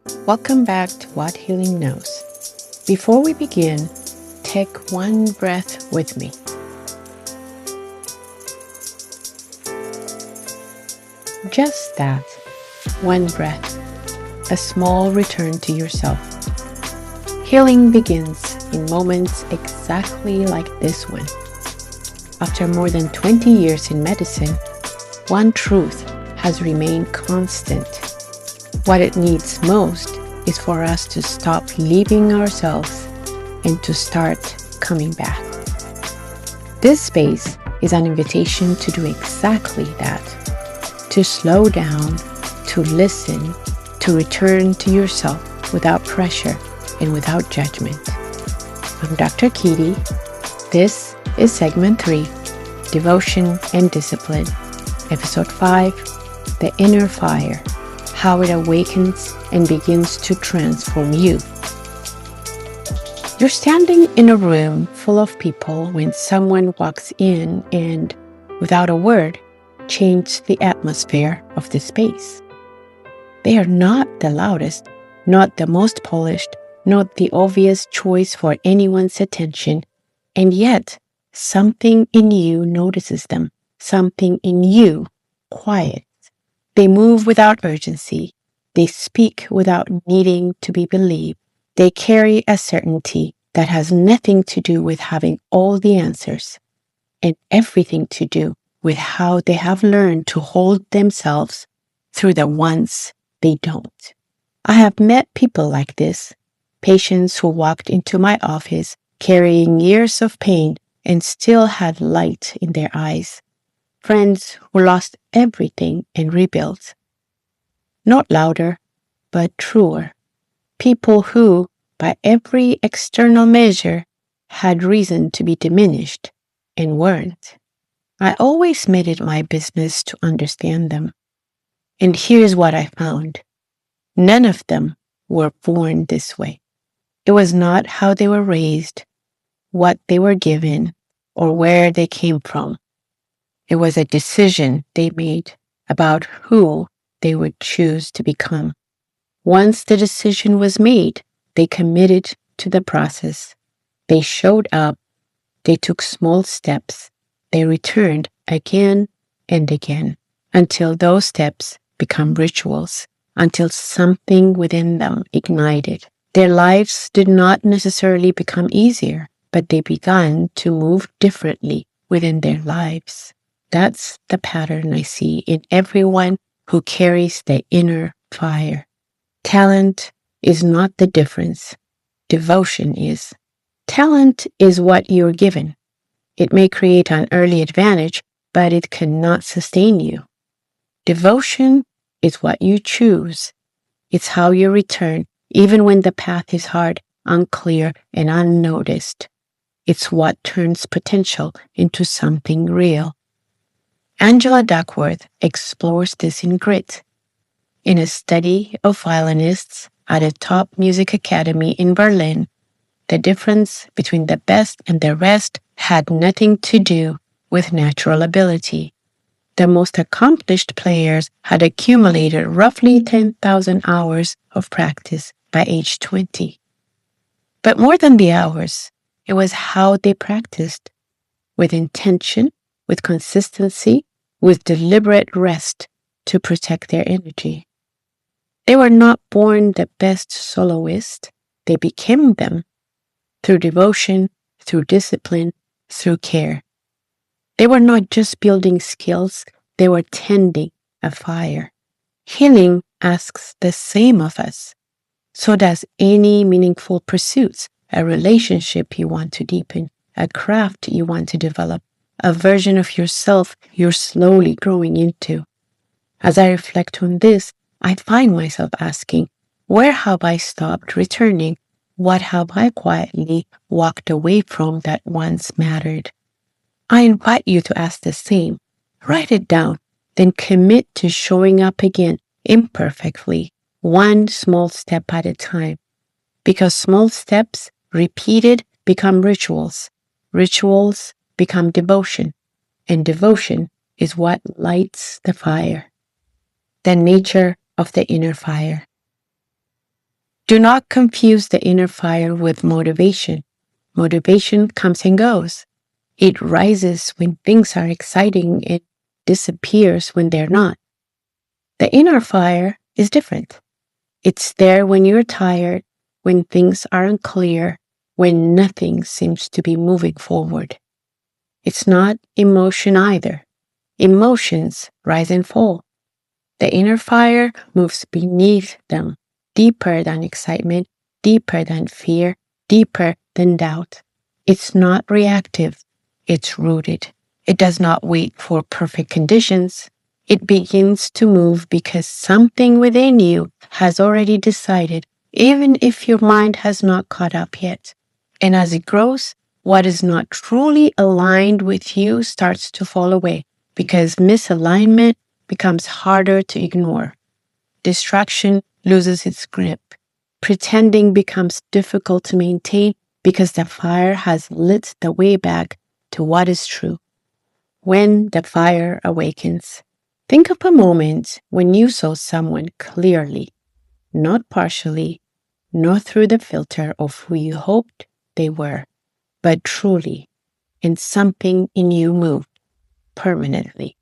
Welcome back to What Healing Knows. Before we begin, take one breath with me. Just that, one breath, a small return to yourself. Healing begins in moments exactly like this one. After more than 20 years in medicine, one truth has remained constant. What it needs most is for us to stop leaving ourselves and to start coming back. This space is an invitation to do exactly that, to slow down, to listen, to return to yourself without pressure and without judgment. I'm Dr. Kidi. This is segment 3, Devotion and Discipline, episode 5, The Inner Fire, how it awakens and begins to transform you. You're standing in a room full of people when someone walks in and, without a word, changes the atmosphere of the space. They are not the loudest, not the most polished, not the obvious choice for anyone's attention, and yet something in you notices them, something in you quiet. They move without urgency. They speak without needing to be believed. They carry a certainty that has nothing to do with having all the answers and everything to do with how they have learned to hold themselves through the ones they don't. I have met people like this, patients who walked into my office carrying years of pain and still had light in their eyes. Friends who lost everything and rebuilt. Not louder, but truer. People who, by every external measure, had reason to be diminished and weren't. I always made it my business to understand them. And here's what I found. None of them were born this way. It was not how they were raised, what they were given, or where they came from. It was a decision they made about who they would choose to become. Once the decision was made, they committed to the process. They showed up. They took small steps. They returned again and again until those steps become rituals, until something within them ignited. Their lives did not necessarily become easier, but they began to move differently within their lives. That's the pattern I see in everyone who carries the inner fire. Talent is not the difference. Devotion is. Talent is what you're given. It may create an early advantage, but it cannot sustain you. Devotion is what you choose. It's how you return, even when the path is hard, unclear, and unnoticed. It's what turns potential into something real. Angela Duckworth explores this in Grit. In a study of violinists at a top music academy in Berlin, the difference between the best and the rest had nothing to do with natural ability. The most accomplished players had accumulated roughly 10,000 hours of practice by age 20. But more than the hours, it was how they practiced, with intention, with consistency, with deliberate rest to protect their energy. They were not born the best soloists. They became them through devotion, through discipline, through care. They were not just building skills, they were tending a fire. Healing asks the same of us. So does any meaningful pursuits, a relationship you want to deepen, a craft you want to develop, a version of yourself you're slowly growing into. As I reflect on this, I find myself asking, where have I stopped returning? What have I quietly walked away from that once mattered? I invite you to ask the same. Write it down, then commit to showing up again imperfectly, one small step at a time. Because small steps, repeated, become rituals. Rituals become devotion, and devotion is what lights the fire. The nature of the inner fire. Do not confuse the inner fire with motivation. Motivation comes and goes. It rises when things are exciting. It disappears when they're not. The inner fire is different. It's there when you're tired, when things are unclear, when nothing seems to be moving forward. It's not emotion either. Emotions rise and fall. The inner fire moves beneath them, deeper than excitement, deeper than fear, deeper than doubt. It's not reactive. It's rooted. It does not wait for perfect conditions. It begins to move because something within you has already decided, even if your mind has not caught up yet. And as it grows, what is not truly aligned with you starts to fall away because misalignment becomes harder to ignore. Distraction loses its grip. Pretending becomes difficult to maintain because the fire has lit the way back to what is true. When the fire awakens, think of a moment when you saw someone clearly, not partially, not through the filter of who you hoped they were, but truly, and something in you moved permanently.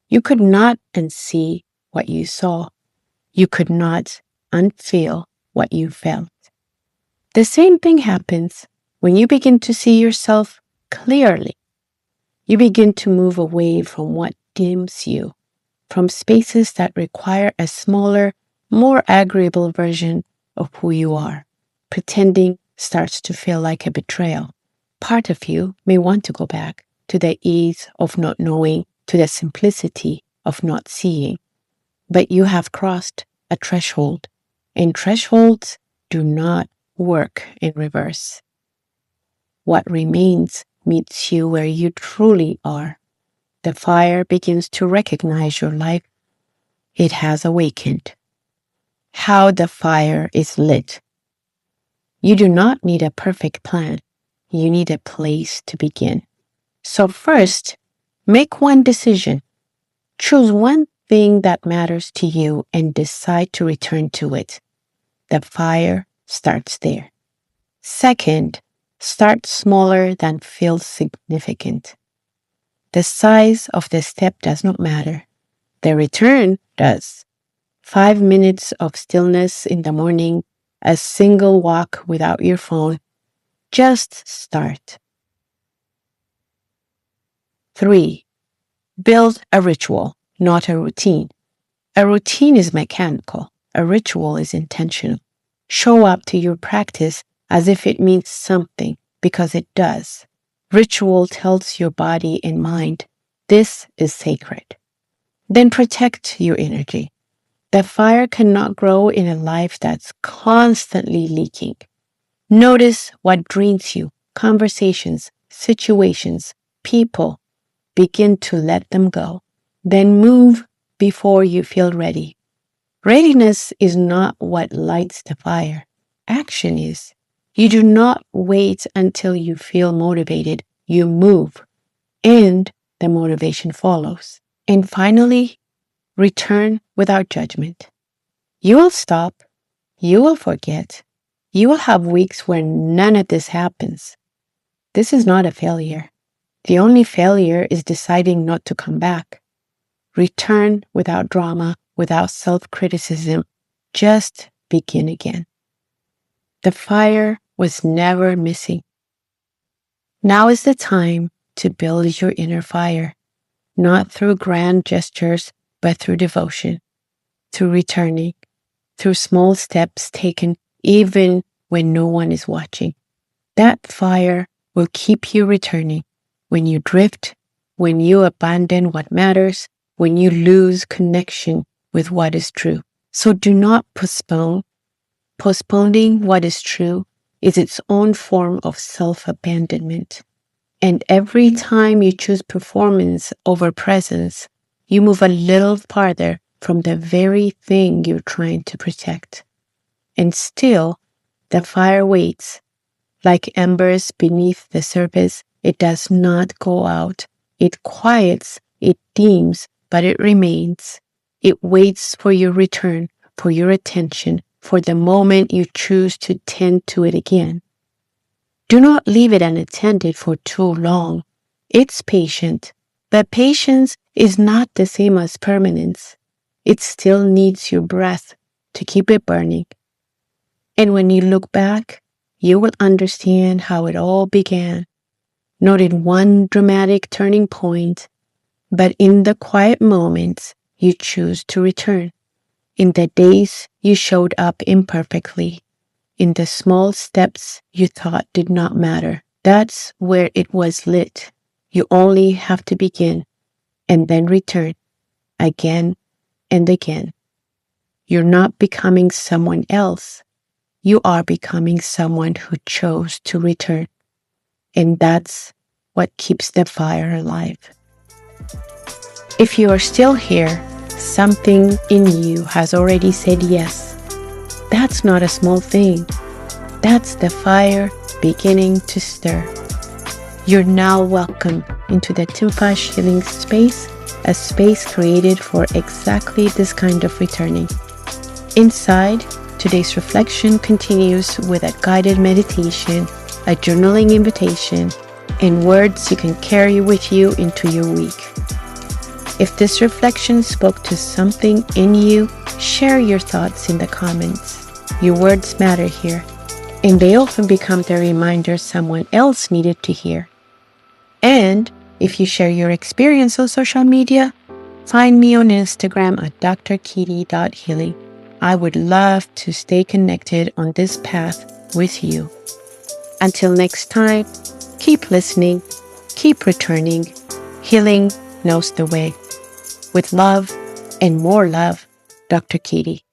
You could not unsee what you saw. You could not unfeel what you felt. The same thing happens when you begin to see yourself clearly. You begin to move away from what dims you, from spaces that require a smaller, more agreeable version of who you are. Pretending starts to feel like a betrayal. Part of you may want to go back to the ease of not knowing, to the simplicity of not seeing. But you have crossed a threshold, and thresholds do not work in reverse. What remains meets you where you truly are. The fire begins to recognize your life. It has awakened. How the fire is lit. You do not need a perfect plan. You need a place to begin. So first, make one decision. Choose one thing that matters to you and decide to return to it. The fire starts there. Second, start smaller than feels significant. The size of the step does not matter. The return does. 5 minutes of stillness in the morning, a single walk without your phone. Just start. 3. Build a ritual, not a routine. A routine is mechanical. A ritual is intentional. Show up to your practice as if it means something, because it does. Ritual tells your body and mind, this is sacred. Then protect your energy. The fire cannot grow in a life that's constantly leaking. Notice what drains you, conversations, situations, people. Begin to let them go. Then move before you feel ready. Readiness is not what lights the fire. Action is. You do not wait until you feel motivated. You move, and the motivation follows. And finally, return without judgment. You will stop. You will forget. You will have weeks where none of this happens. This is not a failure. The only failure is deciding not to come back. Return without drama, without self-criticism. Just begin again. The fire was never missing. Now is the time to build your inner fire, not through grand gestures, but through devotion, through returning, through small steps taken even when no one is watching. That fire will keep you returning when you drift, when you abandon what matters, when you lose connection with what is true. So do not postpone. Postponing what is true is its own form of self-abandonment. And every time you choose performance over presence, you move a little farther from the very thing you're trying to protect. And still, the fire waits. Like embers beneath the surface, it does not go out. It quiets, it dims, but it remains. It waits for your return, for your attention, for the moment you choose to tend to it again. Do not leave it unattended for too long. It's patient, but patience is not the same as permanence. It still needs your breath to keep it burning. And when you look back, you will understand how it all began, not in one dramatic turning point, but in the quiet moments you choose to return, in the days you showed up imperfectly, in the small steps you thought did not matter. That's where it was lit. You only have to begin and then return again and again. You're not becoming someone else. You are becoming someone who chose to return. And that's what keeps the fire alive. If you are still here, something in you has already said yes. That's not a small thing. That's the fire beginning to stir. You're now welcome into the Timpash Healing Space, a space created for exactly this kind of returning. Inside, today's reflection continues with a guided meditation, a journaling invitation, and words you can carry with you into your week. If this reflection spoke to something in you, share your thoughts in the comments. Your words matter here, and they often become the reminder someone else needed to hear. And if you share your experience on social media, find me on Instagram at drkidi.healing. I would love to stay connected on this path with you. Until next time, keep listening, keep returning. Healing knows the way. With love and more love, Dr. Kidi.